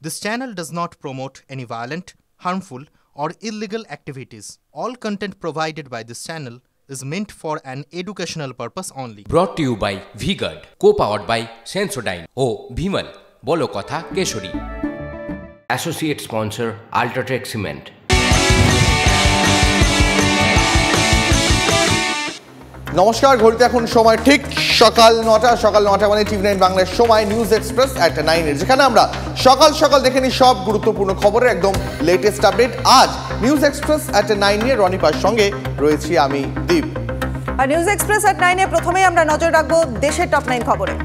This channel does not promote any violent, harmful, or illegal activities. All content provided by this channel is meant for an educational purpose only. Brought to you by V-Guard, co-powered by Sensodyne O Bhimal, বলো কথা Keshari. Associate sponsor Ultratech Cement। নমস্কার, ঘড়িতে এখন সময় ঠিক সকাল 9টা মানে TV 9 বাংলার সময় নিউজ এক্সপ্রেস at 9 যেখানে আমরা সকাল সকাল দেখে নিই সব গুরুত্বপূর্ণ খবরের একদম লেটেস্ট আপডেট। আজ নিউজ এক্সপ্রেস at 9 এর রনিপার সঙ্গে রয়েছি আমি দীপ। আর নিউজ এক্সপ্রেস at 9 এ প্রথমেই আমরা নজর রাখবো দেশের টপ 9 খবরে।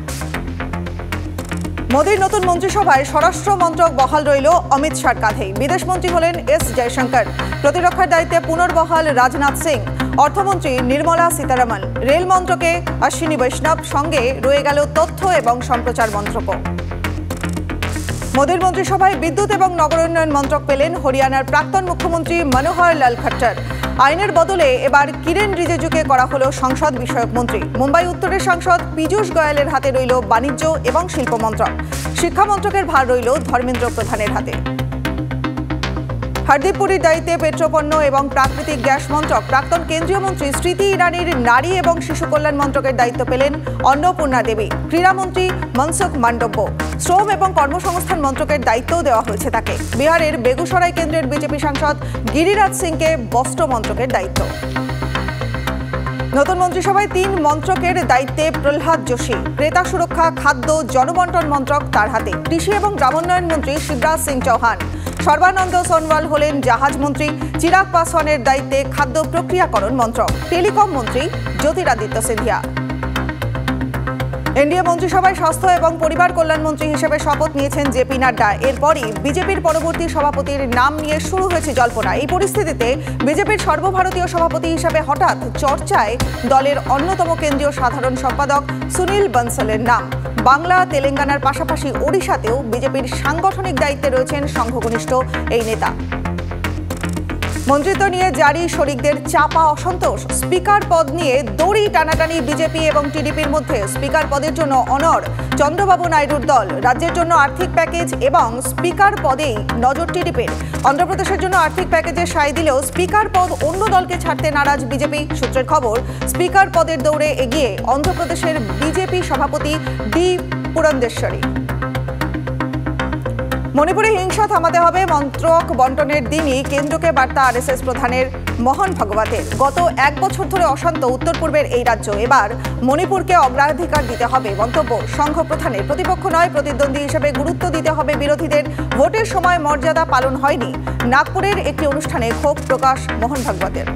মোদির নতুন মন্ত্রিসভায় স্বরাষ্ট্র মন্ত্রক বহাল রইল অমিত শাহর কাঁধেই। বিদেশমন্ত্রী হলেন এস জয়শঙ্কর, প্রতিরক্ষার দায়িত্বে পুনর্বহাল রাজনাথ সিং, অর্থমন্ত্রী নির্মলা সীতারামন, রেল মন্ত্রকে অশ্বিনী বৈষ্ণব, সঙ্গে রয়ে গেল তথ্য এবং সম্প্রচার মন্ত্রকও। মোদির মন্ত্রিসভায় বিদ্যুৎ এবং নগরোন্নয়ন মন্ত্রক পেলেন হরিয়ানার প্রাক্তন মুখ্যমন্ত্রী মনোহর লাল খট্টর। আইনের বদলে এবার কিরেন রিজিজুকে করা হলো সংসদ বিষয়ক মন্ত্রী। মুম্বাই উত্তরের সাংসদ পীযূষ গোয়েলের হাতে রইল বাণিজ্য এবং শিল্প মন্ত্রক। শিক্ষা মন্ত্রকের ভার রইল ধর্মেন্দ্র প্রধানের হাতে। হরদীপপুরীর দায়িত্বে পেট্রোপণ্য এবং প্রাকৃতিক গ্যাস মন্ত্রক। প্রাক্তন কেন্দ্রীয় মন্ত্রী স্মৃতি ইরানির নারী এবং শিশু কল্যাণ মন্ত্রকের দায়িত্ব পেলেন অন্নপূর্ণা দেবী। ক্রীড়ামন্ত্রী মনসুখ মান্ডব্য, শ্রম এবং কর্মসংস্থান মন্ত্রকের দায়িত্বও দেওয়া হয়েছে তাকে। বিহারের বেগুসরাই কেন্দ্রের বিজেপি সাংসদ গিরিরাজ সিংকে বস্ত্র মন্ত্রকের দায়িত্ব। নতুন মন্ত্রিসভায় 3 মন্ত্রকের দায়িত্বে প্রহ্লাদ যোশী। ক্রেতা সুরক্ষা, খাদ্য, জনবন্টন মন্ত্রক তার হাতে। কৃষি এবং গ্রামোন্নয়ন মন্ত্রী শিবরাজ সিং চৌহান। সর্বানন্দ সোনোয়াল হলেন জাহাজ মন্ত্রী। চিরাগ পাসওয়ানের দায়িত্বে খাদ্য প্রক্রিয়াকরণ মন্ত্রক। টেলিকম মন্ত্রী জ্যোতিরাদিত্য সিন্ধিয়া। এনডিএ মন্ত্রিসভায় স্বাস্থ্য এবং পরিবার কল্যাণ মন্ত্রী হিসেবে শপথ নিয়েছেন জেপি নাড্ডা। এরপরই বিজেপির পরবর্তী সভাপতির নাম নিয়ে শুরু হয়েছে জল্পনা। এই পরিস্থিতিতে বিজেপির সর্বভারতীয় সভাপতি হিসেবে হঠাৎ চর্চায় দলের অন্যতম কেন্দ্রীয় সাধারণ সম্পাদক সুনীল বনসলের নাম। বাংলা, তেলেঙ্গানার পাশাপাশি ওড়িশাতেও বিজেপির সাংগঠনিক দায়িত্বে রয়েছেন সংঘঘনিষ্ঠ এই নেতা। মন্ত্রিত্ব নিয়ে জারি শরিকদের চাপা অসন্তোষ। স্পিকার পদ নিয়ে দড়ি টানাটানি বিজেপি এবং টিডিপির মধ্যে। স্পিকার পদের জন্য অনড় চন্দ্রবাবু নাইডুর দল। রাজ্যের জন্য আর্থিক প্যাকেজ এবং স্পিকার পদেই নজর টিডিপির। অন্ধ্রপ্রদেশের জন্য আর্থিক প্যাকেজে সায় দিলেও স্পিকার পদ অন্য দলকে ছাড়তে নারাজ বিজেপি। সূত্রের খবর, স্পিকার পদের দৌড়ে এগিয়ে অন্ধ্রপ্রদেশের বিজেপি সভাপতি ডি পুরন্দেশ্বরী। মণিপুরে হিংসা থামাতে হবে, মন্ত্রক বন্টনের দিনই কেন্দ্রকে বার্তা আরএসএস প্রধানের মোহন ভাগবতের। গত 1 বছর ধরে অশান্ত উত্তর পূর্বের এই রাজ্য, এবার মণিপুরকে অগ্রাধিকার দিতে হবে মন্তব্য সংঘ প্রধানের। প্রতিপক্ষ নয়, প্রতিদ্বন্দ্বী হিসেবে গুরুত্ব দিতে হবে বিরোধীদের। ভোটের সময় মর্যাদা পালন হয়নি। নাগপুরের একটি অনুষ্ঠানে ক্ষোভ প্রকাশ মোহন ভাগবতের।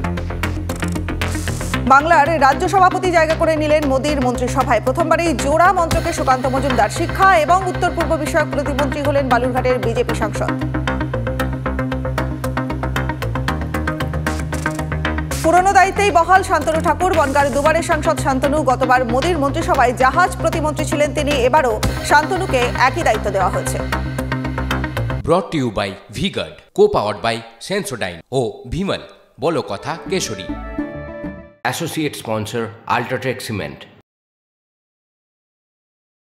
বাংলার রাজ্য সভাপতি জায়গা করে নিলেন মোদির মন্ত্রিসভায়। প্রথমবারই জোড়া মন্ত্রকে সুকান্ত মজুমদার। শিক্ষা এবং উত্তর পূর্ব বিষয়ক প্রতিমন্ত্রী হলেন বালুরঘাটের বিজেপি সাংসদ। পুরনো দায়িত্বেই বহাল শান্তনু ঠাকুর। বনগাঁর দুবারের সাংসদ শান্তনু। গতবার মোদির মন্ত্রিসভায় জাহাজ প্রতিমন্ত্রী ছিলেন তিনি। এবারও শান্তনুকে একই দায়িত্ব দেওয়া হয়েছে। Brought to you by V-Guard, co-powered by Sensodyne O Bhimal, বলো কথা Keshari. Associate sponsor Ultratech Cement।